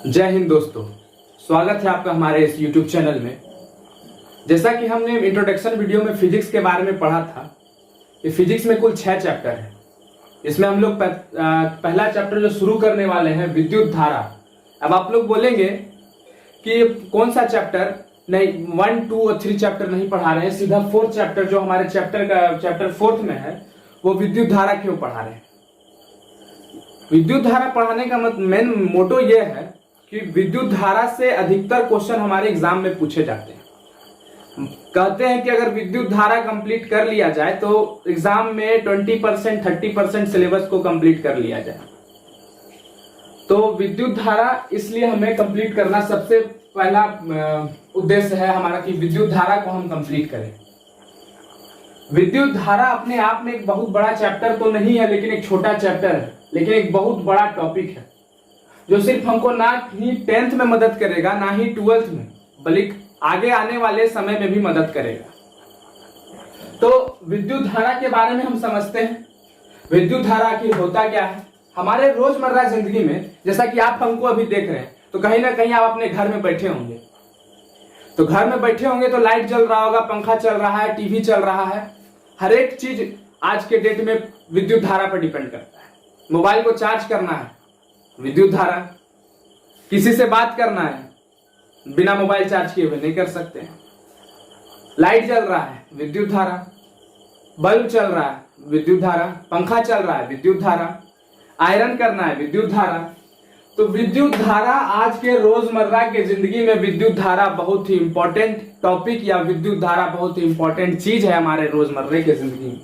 जय हिंद दोस्तों, स्वागत है आपका हमारे इस YouTube चैनल में। जैसा कि हमने इंट्रोडक्शन वीडियो में फिजिक्स के बारे में पढ़ा था कि फिजिक्स में कुल 6 चैप्टर है। इसमें हम लोग पहला चैप्टर जो शुरू करने वाले हैं विद्युत धारा। अब आप लोग बोलेंगे कि कौन सा चैप्टर, नहीं 1, 2 और 3 चैप्टर नहीं पढ़ा रहे हैं, सीधा 4th चैप्टर जो हमारे चैप्टर 4th में है वो विद्युत धारा क्यों पढ़ा रहे हैं। विद्युत धारा पढ़ाने का मेन मोटो ये है कि विद्युत धारा से अधिकतर क्वेश्चन हमारे एग्जाम में पूछे जाते हैं। कहते हैं कि अगर विद्युत धारा कंप्लीट कर लिया जाए तो एग्जाम में 20% 30% सिलेबस को कंप्लीट कर लिया जाए। तो विद्युत धारा इसलिए हमें कंप्लीट करना सबसे पहला उद्देश्य है हमारा कि विद्युत धारा को हम कंप्लीट करें। विद्युत धारा अपने आप में एक बहुत बड़ा चैप्टर तो नहीं है, लेकिन एक छोटा चैप्टर है, लेकिन एक बहुत बड़ा टॉपिक है जो सिर्फ हमको ना ही 10th में मदद करेगा ना ही 12th में, बल्कि आगे आने वाले समय में भी मदद करेगा। तो विद्युत धारा के बारे में हम समझते हैं। विद्युत धारा की होता क्या है हमारे रोजमर्रा जिंदगी में। जैसा कि आप हमको अभी देख रहे हैं तो कहीं ना कहीं आप अपने घर में बैठे होंगे, तो घर में बैठे होंगे तो लाइट जल रहा होगा, पंखा चल रहा है, टीवी चल रहा है। हर एक चीज आज के डेट में विद्युत धारा पर डिपेंड करता है। मोबाइल को चार्ज करना है, विद्युत धारा। किसी से बात करना है, बिना मोबाइल चार्ज किए हुए नहीं कर सकते। लाइट जल रहा है, विद्युत धारा। बल्ब चल रहा है, विद्युत धारा। पंखा चल रहा है, विद्युत धारा। आयरन करना है, विद्युत धारा। तो विद्युत धारा आज के रोजमर्रा के जिंदगी में विद्युत धारा बहुत ही इंपॉर्टेंट टॉपिक या विद्युत धारा बहुत ही इंपॉर्टेंट चीज है हमारे रोजमर्रे के जिंदगी में।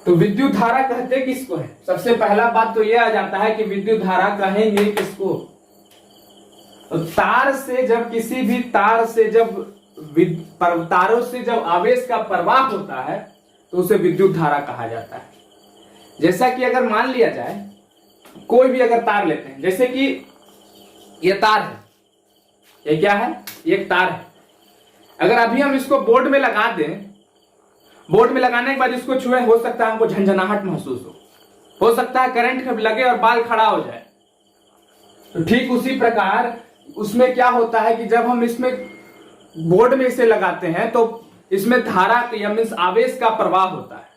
तो विद्युत धारा कहते किसको है? सबसे पहला बात तो यह आ जाता है कि विद्युत धारा कहेंगे किसको? तो तार से जब किसी भी तार से जब तारों से जब आवेश का प्रवाह होता है तो उसे विद्युत धारा कहा जाता है। जैसा कि अगर मान लिया जाए कोई भी अगर तार लेते हैं, जैसे कि ये तार है, ये क्या है? ये एक तार है। अगर अभी हम इसको बोर्ड में लगा दें, बोर्ड में लगाने के बाद इसको छुए, हो सकता है हमको झंझनाहट महसूस हो सकता है करंट लगे और बाल खड़ा हो जाए। तो ठीक उसी प्रकार उसमें क्या होता है कि जब हम इसमें बोर्ड में इसे लगाते हैं तो इसमें धारा या मीन्स आवेश का प्रवाह होता है।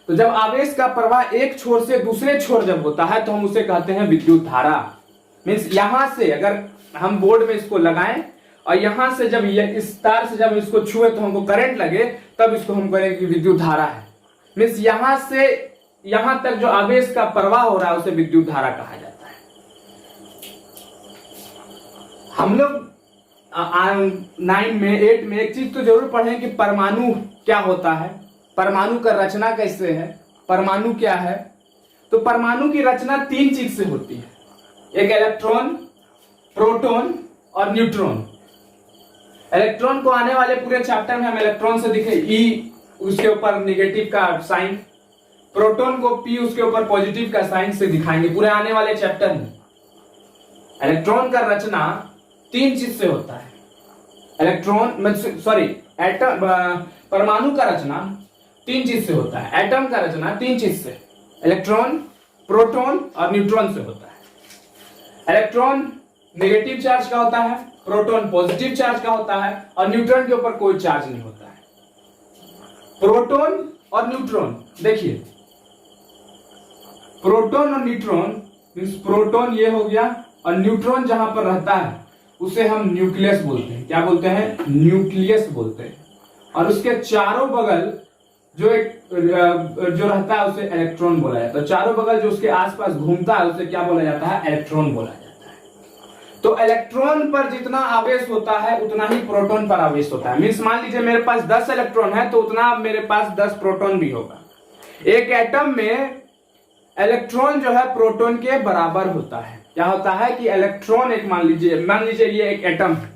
तो जब आवेश का प्रवाह एक छोर से दूसरे छोर जब होता है तो हम उसे कहते हैं विद्युत धारा। मीन्स यहां से अगर हम बोर्ड में इसको लगाएं और यहां से जब इस तार से जब इसको छुए तो हमको करंट लगे, तब इसको हम कहेंगे कि विद्युत धारा है। मीन्स यहां से यहां तक जो आवेश का प्रवाह हो रहा है उसे विद्युत धारा कहा जाता है। हम लोग 9 में 8 में एक चीज तो जरूर पढ़ें कि परमाणु क्या होता है, परमाणु का रचना कैसे है, परमाणु क्या है। तो परमाणु की रचना 3 चीज से होती है, एक इलेक्ट्रॉन, प्रोटॉन और न्यूट्रॉन। इलेक्ट्रॉन को आने वाले पूरे चैप्टर में हम इलेक्ट्रॉन से दिखे ई, उसके ऊपर नेगेटिव का साइन, प्रोटॉन को पी, उसके ऊपर पॉजिटिव का साइन से दिखाएंगे पूरे आने वाले चैप्टर में। इलेक्ट्रॉन का रचना 3 चीज से होता है। परमाणु का रचना 3 चीज से होता है। एटम का रचना 3 चीज से, इलेक्ट्रॉन, प्रोटॉन और न्यूट्रॉन से होता है। इलेक्ट्रॉन नेगेटिव चार्ज का होता है, प्रोटॉन पॉजिटिव चार्ज का होता है और न्यूट्रॉन के ऊपर कोई चार्ज नहीं होता है। प्रोटॉन और न्यूट्रॉन देखिए, प्रोटॉन और न्यूट्रॉन मींस प्रोटॉन ये हो गया और न्यूट्रॉन जहां पर रहता है उसे हम न्यूक्लियस बोलते हैं। क्या बोलते हैं? न्यूक्लियस बोलते हैं। और उसके चारों बगल जो रहता है उसे इलेक्ट्रॉन बोला जाता है। तो चारों बगल जो उसके आसपास घूमता है उसे क्या बोला जाता है? इलेक्ट्रॉन बोला जाता है। तो इलेक्ट्रॉन पर जितना आवेश होता है उतना ही प्रोटॉन पर आवेश होता है। मींस मान लीजिए मेरे पास 10 इलेक्ट्रॉन है तो उतना मेरे पास 10 प्रोटॉन भी होगा। एक एटम में इलेक्ट्रॉन जो है प्रोटॉन के बराबर होता है। क्या होता है कि इलेक्ट्रॉन एक मान लीजिए ये एक एटम है,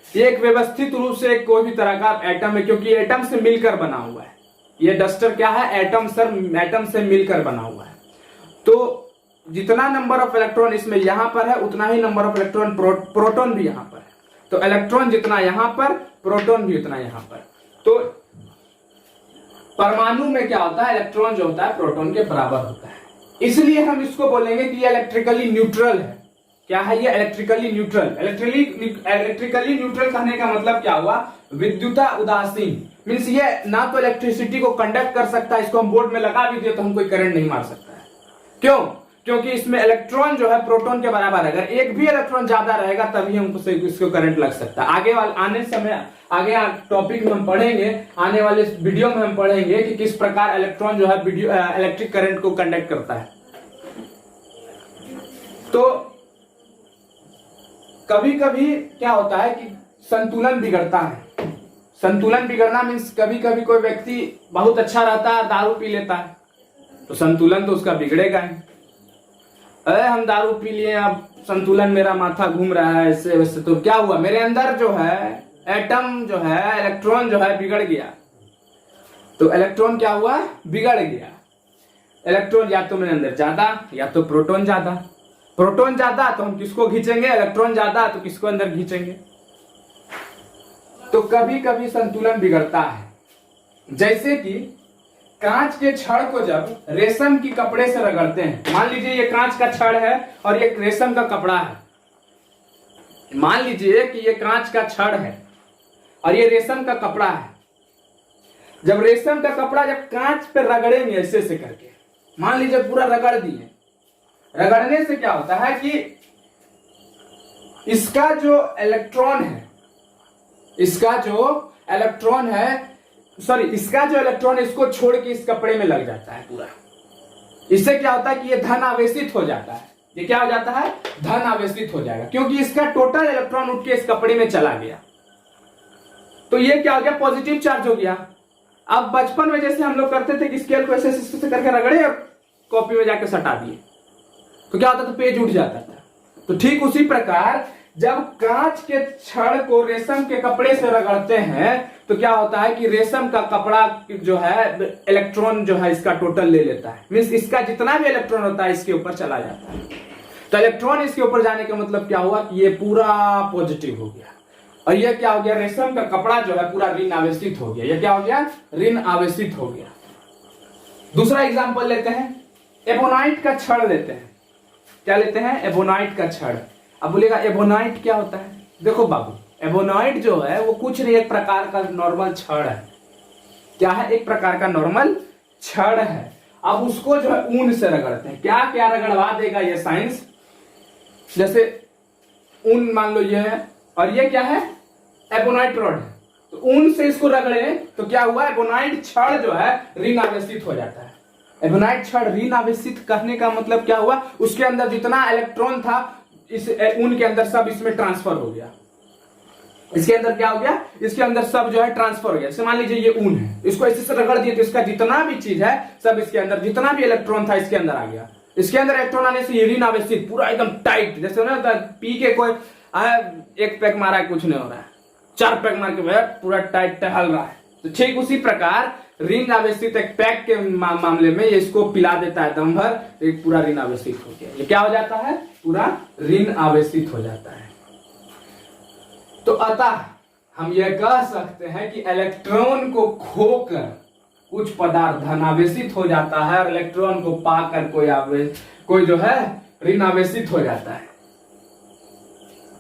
ये एक व्यवस्थित रूप से कोई भी तरह का एटम है क्योंकि एटम से मिलकर बना हुआ है। ये डस्टर क्या है? एटम से मिलकर बना हुआ है। तो जितना नंबर ऑफ इलेक्ट्रॉन इसमें यहां पर है उतना ही नंबर ऑफ इलेक्ट्रॉन प्रोटॉन भी यहां पर है। तो इलेक्ट्रॉन जितना यहां पर, प्रोटॉन भी उतना यहां पर। तो परमाणु में क्या होता है? इलेक्ट्रॉन जो होता है प्रोटॉन के बराबर होता है। इसलिए हम इसको बोलेंगे कि ये इलेक्ट्रिकली न्यूट्रल है। क्या है ये? Electrically neutral. इलेक्ट्रिकली न्यूट्रल कहने का मतलब क्या हुआ? विद्युता उदासीन। मीन्स ये ना तो इलेक्ट्रिसिटी को कंडक्ट कर सकता है, इसको हम बोर्ड में लगा भी दिए तो हम कोई करंट नहीं मार सकता है। क्यों? क्योंकि इसमें इलेक्ट्रॉन जो है प्रोटॉन के बराबर है। अगर एक भी इलेक्ट्रॉन ज्यादा रहेगा तभी हमको इसको करंट लग सकता है। आगे टॉपिक में हम पढ़ेंगे, आने वाले वीडियो में हम पढ़ेंगे कि किस प्रकार इलेक्ट्रॉन जो है इलेक्ट्रिक करंट को कंडक्ट करता है। तो कभी कभी क्या होता है कि संतुलन बिगड़ता है। संतुलन बिगड़ना मीन्स कभी कभी कोई व्यक्ति बहुत अच्छा रहता है, दारू पी लेता है, तो संतुलन तो उसका बिगड़ेगा ही। अरे हम दारू पी लिए, अब संतुलन मेरा माथा घूम रहा है ऐसे वैसे, तो क्या हुआ? मेरे अंदर जो है एटम जो है, इलेक्ट्रॉन जो है बिगड़ गया। तो इलेक्ट्रॉन क्या हुआ? बिगड़ गया। इलेक्ट्रॉन या तो मेरे अंदर ज्यादा या तो प्रोटॉन ज्यादा। प्रोटॉन ज्यादा तो हम किसको खींचेंगे? इलेक्ट्रॉन ज्यादा तो किसको अंदर खींचेंगे? तो कभी कभी संतुलन बिगड़ता है। जैसे कि कांच के छड़ को जब रेशम की कपड़े से रगड़ते हैं, मान लीजिए ये कांच का छड़ है और ये रेशम का कपड़ा है। मान लीजिए कि ये कांच का छड़ है और ये रेशम का कपड़ा है। जब रेशम का कपड़ा जब कांच पे रगड़ेंगे ऐसे से करके, मान लीजिए पूरा रगड़ दिए, रगड़ने से क्या होता है कि इसका जो इलेक्ट्रॉन है, इसका जो इलेक्ट्रॉन इसको छोड़ के इस कपड़े में लग जाता है पूरा। इससे क्या होता है कि ये धन आवेशित हो जाता है। ये क्या हो जाता है? धन आवेशित हो जाएगा, क्योंकि इसका टोटल इलेक्ट्रॉन उठ के इस कपड़े में चला गया। तो ये क्या हो गया? पॉजिटिव चार्ज हो गया। अब बचपन में जैसे हम लोग करते थे कि स्केल को ऐसे करके रगड़े और कॉपी में जाके सटा दिए, तो क्या होता था? पेज उठ जाता था। तो ठीक उसी प्रकार जब कांच के छड़ को रेशम के कपड़े से रगड़ते हैं तो क्या होता है कि रेशम का कपड़ा जो है इलेक्ट्रॉन जो है इसका टोटल ले लेता है। मीन्स इसका जितना भी इलेक्ट्रॉन होता है इसके ऊपर चला जाता है। तो इलेक्ट्रॉन इसके ऊपर जाने का मतलब क्या हुआ कि ये पूरा पॉजिटिव हो गया। और ये क्या हो गया? रेशम का कपड़ा जो है पूरा ऋण आवेशित हो गया। ये क्या हो गया? ऋण आवेशित हो गया। दूसरा एग्जाम्पल लेते हैं, एबोनाइट का छड़ लेते हैं। क्या लेते हैं? एबोनाइट का छड़। अब बोलेगा एबोनाइट क्या होता है? देखो बाबू, एबोनाइट जो है वो कुछ नहीं, एक प्रकार का नॉर्मल छड़ है। क्या है? एक प्रकार का नॉर्मल छड़ है। अब उसको जो है ऊन से रगड़ते हैं। क्या क्या रगड़वा देगा ये साइंस? जैसे ऊन मान लो ये है और ये क्या है? एबोनाइट रॉड है। तो ऊन से इसको रगड़े तो क्या हुआ? एबोनाइट छड़ जो है ऋण आवेशित हो जाता है। एबोनाइट छड़ ऋण आवेशित कहने का मतलब क्या हुआ? उसके अंदर जितना इलेक्ट्रॉन था इस ऊन के अंदर सब इसमें ट्रांसफर हो गया। इसके अंदर क्या हो गया? इसके अंदर सब जो है ट्रांसफर हो गया। जैसे मान लीजिए ये ऊन है, इसको ऐसे से रगड़ दिए तो इसका जितना भी चीज है सब इसके अंदर, जितना भी इलेक्ट्रॉन था इसके अंदर आ गया। इसके अंदर इलेक्ट्रॉन आने से ये ऋण आवेशित पूरा एकदम टाइट, जैसे ना पी के कोई एक पैक मारा है कुछ नहीं हो रहा है, 4 पैक मार के पूरा टाइट टहल रहा है। तो ठीक उसी प्रकार ऋण आवेशित एक पैक के मामले में ये इसको पिला देता है दम भर, एक पूरा ऋण आवेशित हो गया। ये क्या हो जाता है? पूरा ऋण आवेशित हो जाता है। तो अतः हम ये कह सकते हैं कि इलेक्ट्रॉन को खोकर कुछ पदार्थ धनावेशित हो जाता है और इलेक्ट्रॉन को पाकर कोई जो है ऋण आवेशित हो जाता है।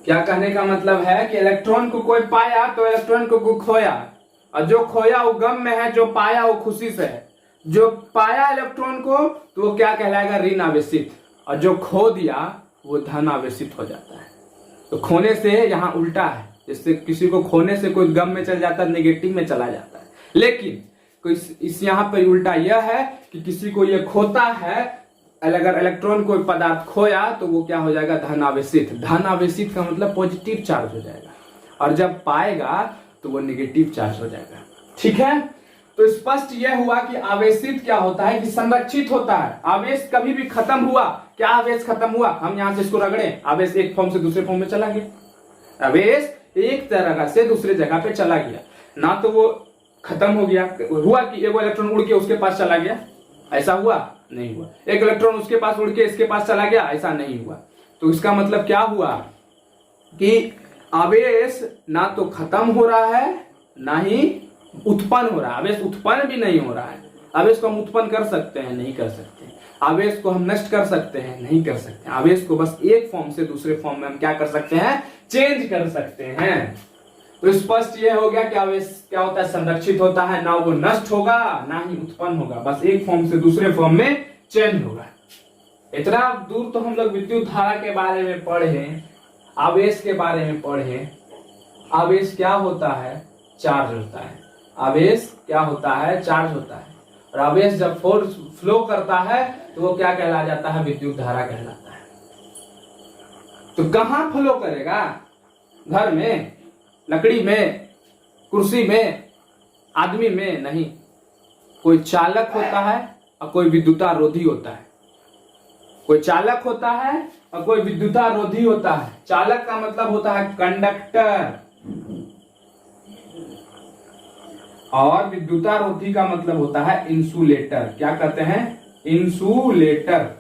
क्या कहने का मतलब है कि इलेक्ट्रॉन को कोई पाया तो इलेक्ट्रॉन को खोया, और जो खोया वो गम में है, जो पाया वो खुशी से है। जो पाया इलेक्ट्रॉन को तो वो क्या कहलाएगा? ऋण आवेशित, और जो खो दिया वो धन आवेशित हो जाता है। तो खोने से यहाँ उल्टा है, जैसे किसी को खोने से कोई गम में चल जाता है, नेगेटिव में चला जाता है। लेकिन कोई इस यहाँ पर उल्टा यह है कि किसी को ये खोता है, अगर इलेक्ट्रॉन कोई पदार्थ खोया तो वो क्या हो जाएगा? धन आवेशित। धन आवेशित का मतलब पॉजिटिव चार्ज हो जाएगा, और जब पाएगा तो वो नेगेटिव चार्ज हो जाएगा। ठीक है, तो स्पष्ट यह हुआ कि आवेशित क्या होता है कि संरक्षित होता है। आवेश कभी भी खत्म हुआ, क्या आवेश खत्म हुआ? हम यहां से इसको रगड़े, आवेश एक फॉर्म से दूसरे फॉर्म में चला गया। आवेश एक तरह से दूसरे जगह पे चला गया, ना तो वो खत्म हो गया। हुआ कि एक इलेक्ट्रॉन उड़ के उसके पास चला गया, ऐसा हुआ? नहीं हुआ। एक इलेक्ट्रॉन उसके पास उड़ के इसके पास चला गया, ऐसा नहीं हुआ। तो इसका मतलब क्या हुआ कि आवेश ना तो खत्म हो रहा है ना ही उत्पन्न हो रहा है। आवेश उत्पन्न भी नहीं हो रहा है। आवेश को हम उत्पन्न कर सकते हैं? नहीं कर सकते। आवेश को हम नष्ट कर सकते हैं? नहीं कर सकते। आवेश को बस एक फॉर्म से दूसरे फॉर्म में हम क्या कर सकते हैं? चेंज कर सकते हैं। तो स्पष्ट ये हो गया कि आवेश क्या होता है? संरक्षित होता है, ना वो नष्ट होगा ना ही उत्पन्न होगा, बस एक फॉर्म से दूसरे फॉर्म में चेंज होगा। इतना दूर तो हम लोग विद्युत धारा के बारे में पढ़े, आवेश के बारे में पढ़े। आवेश क्या होता है? चार्ज होता है। आवेश क्या होता है? चार्ज होता है। और आवेश जब फोर्स फ्लो करता है तो वो क्या कहला जाता है? विद्युत धारा कहलाता है। तो कहां फ्लो करेगा? घर में, लकड़ी में, कुर्सी में, आदमी में? नहीं। कोई चालक होता है और कोई विद्युतारोधी होता है। कोई चालक होता है और कोई विद्युतारोधी होता है। चालक का मतलब होता है कंडक्टर और विद्युतारोधी का मतलब होता है इंसुलेटर। क्या कहते हैं? इंसुलेटर।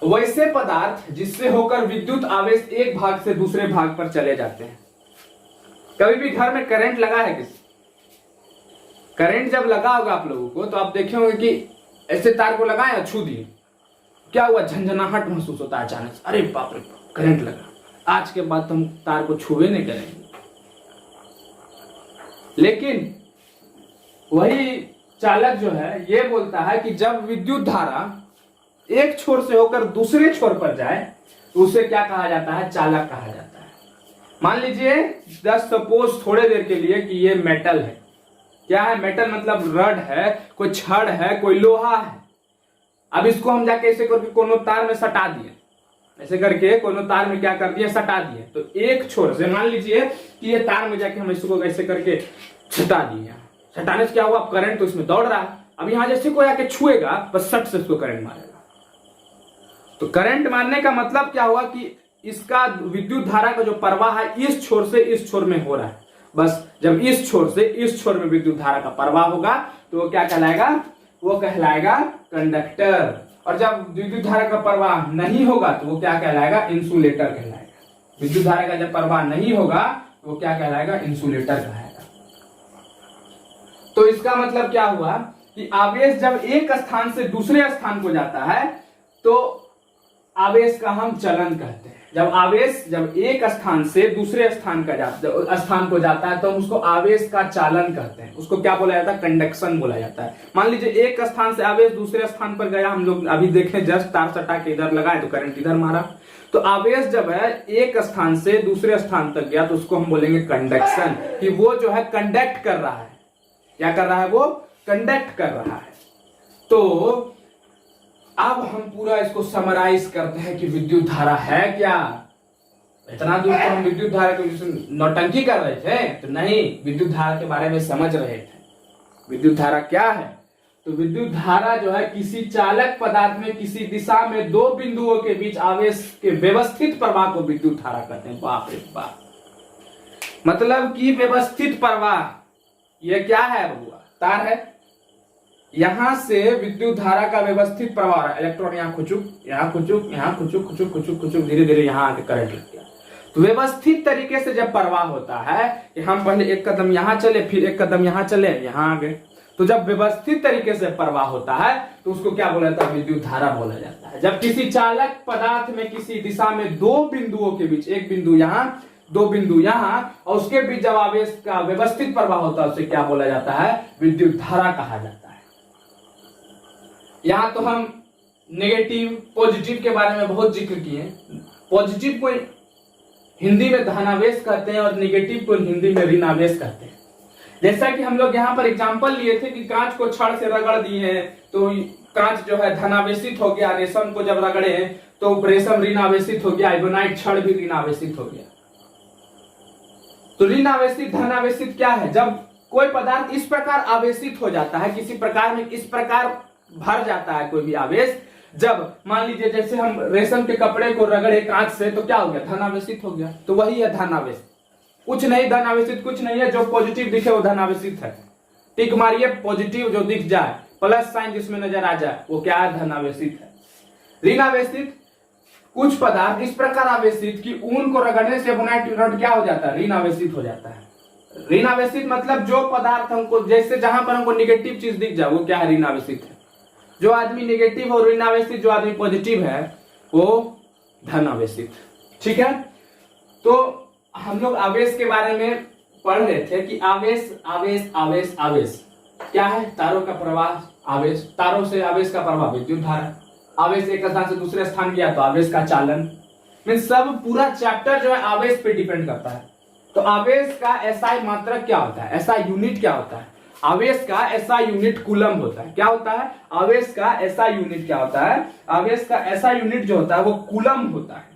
वैसे पदार्थ जिससे होकर विद्युत आवेश एक भाग से दूसरे भाग पर चले जाते हैं। कभी भी घर में करंट लगा है किसी? करंट जब लगा होगा आप लोगों को तो आप देखे होंगे कि ऐसे तार को लगाए और छू दिए, क्या हुआ? झंझनाहट महसूस होता है अचानक। अरे बाप रे, करंट लगा। आज के बाद तो हम तार को छुए नहीं करेंगे। लेकिन वही चालक जो है ये बोलता है कि जब विद्युत धारा एक छोर से होकर दूसरे छोर पर जाए तो उसे क्या कहा जाता है? चालक कहा जाता है। मान लीजिए जस्ट सपोज थोड़े देर के लिए कि ये मेटल है। क्या है? मेटल मतलब रड है, कोई छड़ है, कोई लोहा है। अब इसको हम जाके ऐसे करके कोनो तार में सटा दिए, ऐसे करके कोनो तार में क्या कर दिया? सटा दिए। तो एक छोर से मान लीजिए कि ये तार में जाके हम इसको ऐसे करके सटा दिए। सटाने से क्या हुआ? करंट तो इसमें दौड़ रहा है। अब यहां जैसे कोई आके छुएगा बस सट से इसको करंट मारेगा। तो करंट मारने का मतलब क्या हुआ कि इसका विद्युत धारा का जो प्रवाह है इस छोर से इस छोर में हो रहा है। बस जब इस छोर से इस छोर में विद्युत धारा का प्रवाह होगा तो वो क्या कहलाएगा? वो कहलाएगा कंडक्टर। और जब विद्युत धारा का प्रवाह नहीं होगा तो वो क्या कहलाएगा? इंसुलेटर कहलाएगा। विद्युत धारा का जब प्रवाह नहीं होगा तो वो क्या कहलाएगा? इंसुलेटर कहलाएगा। तो इसका मतलब क्या हुआ कि आवेश जब एक स्थान से दूसरे स्थान को जाता है तो आवेश का हम चलन कहते हैं। जब एक स्थान से दूसरे स्थान को जाता है तो हम उसको आवेश का चालन कहते हैं। उसको क्या बोला जाता है? कंडक्शन बोला जाता है। मान लीजिए एक स्थान से आवेश दूसरे स्थान पर गया, हम लोग अभी देखें जस्ट तार सटा के इधर लगाए तो करंट इधर मारा। तो आवेश जब है एक स्थान से दूसरे स्थान तक गया तो उसको हम बोलेंगे कंडक्शन, कि वो जो है कंडक्ट कर रहा है। क्या कर रहा है? वो कंडक्ट कर रहा है। तो अब हम पूरा इसको समराइज करते हैं कि विद्युत धारा है क्या। इतना दूर तो हम विद्युत धारा के नौटंकी कर रहे थे, तो नहीं, विद्युत धारा के बारे में समझ रहे थे। विद्युत धारा क्या है? तो विद्युत धारा जो है किसी चालक पदार्थ में किसी दिशा में दो बिंदुओं के बीच आवेश के व्यवस्थित प्रवाह को विद्युत धारा कहते हैं। बाप रे बाप, मतलब कि व्यवस्थित प्रवाह। यह क्या है बबुआ? तार है, यहां से विद्युत धारा का व्यवस्थित प्रवाह है। इलेक्ट्रॉन यहाँ खुचुक, यहाँ खुचुक, यहाँ खुचुक खुचुक खुचुक खुचुक, धीरे धीरे यहाँ आके करंट लग गया। तो व्यवस्थित तरीके से जब प्रवाह होता है कि हम पहले एक कदम यहाँ चले, फिर एक कदम यहाँ चले, यहाँ आ गए, तो जब व्यवस्थित तरीके से प्रवाह होता है तो उसको क्या बोला जाता है? विद्युत धारा बोला जाता है। जब किसी चालक पदार्थ में किसी दिशा में दो बिंदुओं के बीच, एक बिंदु यहाँ, दो बिंदु यहाँ, और उसके बीच जब आवेश का व्यवस्थित प्रवाह होता है उसे क्या बोला जाता है? विद्युत धारा कहा जाता है। यहां तो हम नेगेटिव पॉजिटिव के बारे में बहुत जिक्र किए। पॉजिटिव को हिंदी में धनावेश कहते हैं और नेगेटिव को हिंदी में ऋणावेश कहते हैं। जैसा कि हम लोग यहाँ पर एग्जांपल लिए थे कि कांच को छड़ से रगड़ दिए हैं तो कांच जो है धनावेशित हो गया, रेशम को जब रगड़े तो रेशम ऋणावेशित हो गया, आइबोनाइट छड़ भी ऋणावेशित हो गया। तो ऋणावेशित धनावेशित क्या है? जब कोई पदार्थ इस प्रकार आवेशित हो जाता है, किसी प्रकार में इस प्रकार भर जाता है कोई भी आवेश, जब मान लीजिए जैसे हम रेशम के कपड़े को रगड़े कांच से तो क्या हो गया? धनावेशित हो गया। तो वही है धनावेश। कुछ नहीं, धनावेशित कुछ नहीं है। जो पॉजिटिव दिखे वो धनावेशित है। टिक मारिए, पॉजिटिव जो दिख जाए, प्लस साइन जिसमें नजर आ जाए वो क्या है? धनावेशित है। ऋणावेशित कुछ पदार्थ इस प्रकार आवेशित कि ऊन को रगड़ने से रड क्या हो जाता है? ऋणावेशित हो जाता है। ऋणावेशित मतलब जो पदार्थ हमको जैसे जहां पर हमको निगेटिव चीज दिख जाए वो क्या है? ऋणावेशित है। जो आदमी नेगेटिव और ऋण आवेशित, जो आदमी पॉजिटिव है वो धन आवेशित। ठीक है, तो हम लोग आवेश के बारे में पढ़ रहे थे कि आवेश आवेश आवेश आवेश क्या है? तारों का प्रवाह, आवेश, तारों से आवेश का प्रवाह विद्युत धारा, आवेश एक स्थान से दूसरे स्थान गया तो आवेश का चालन, मीन सब पूरा चैप्टर जो है आवेश पे डिपेंड करता है। तो आवेश का एसआई मात्रक क्या होता है? एसआई यूनिट क्या होता है? आवेश का एसआई यूनिट कूलम होता है। क्या होता है? आवेश का एसआई यूनिट क्या होता है? आवेश का एसआई यूनिट जो होता है वो कूलम होता है।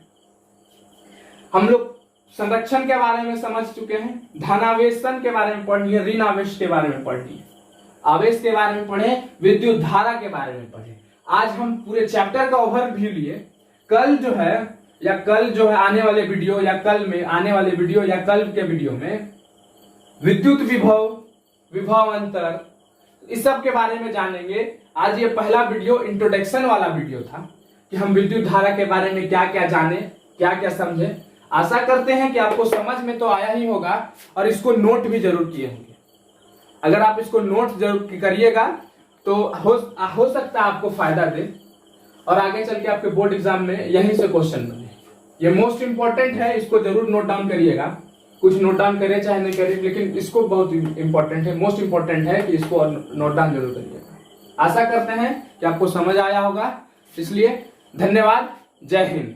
हम लोग संरक्षण के बारे में समझ चुके हैं, धनावेशन के बारे में पढ़नी है, ऋण आवेश के बारे में पढ़नी है, आवेश के बारे में पढ़े, विद्युत धारा के बारे में पढ़े। आज हम पूरे चैप्टर का ओवरव्यू लिए। कल जो है आने वाले वीडियो या कल में आने वाले वीडियो या कल के वीडियो में विद्युत विभव, विभव अंतर, इस सब के बारे में जानेंगे। आज ये पहला वीडियो इंट्रोडक्शन वाला वीडियो था कि हम विद्युत धारा के बारे में क्या क्या जाने, क्या क्या समझे। आशा करते हैं कि आपको समझ में तो आया ही होगा और इसको नोट भी जरूर किए होंगे। अगर आप इसको नोट जरूर करिएगा तो हो सकता है आपको फायदा दे और आगे चल के आपके बोर्ड एग्जाम में यहीं से क्वेश्चन बने। ये मोस्ट इंपॉर्टेंट है, इसको जरूर नोट डाउन करिएगा। कुछ नोट डाउन करिए चाहे नहीं करिए, लेकिन इसको बहुत इंपॉर्टेंट है, मोस्ट इंपॉर्टेंट है कि इसको नोट डाउन जरूर करिएगा। आशा करते हैं कि आपको समझ आया होगा। इसलिए धन्यवाद, जय हिंद।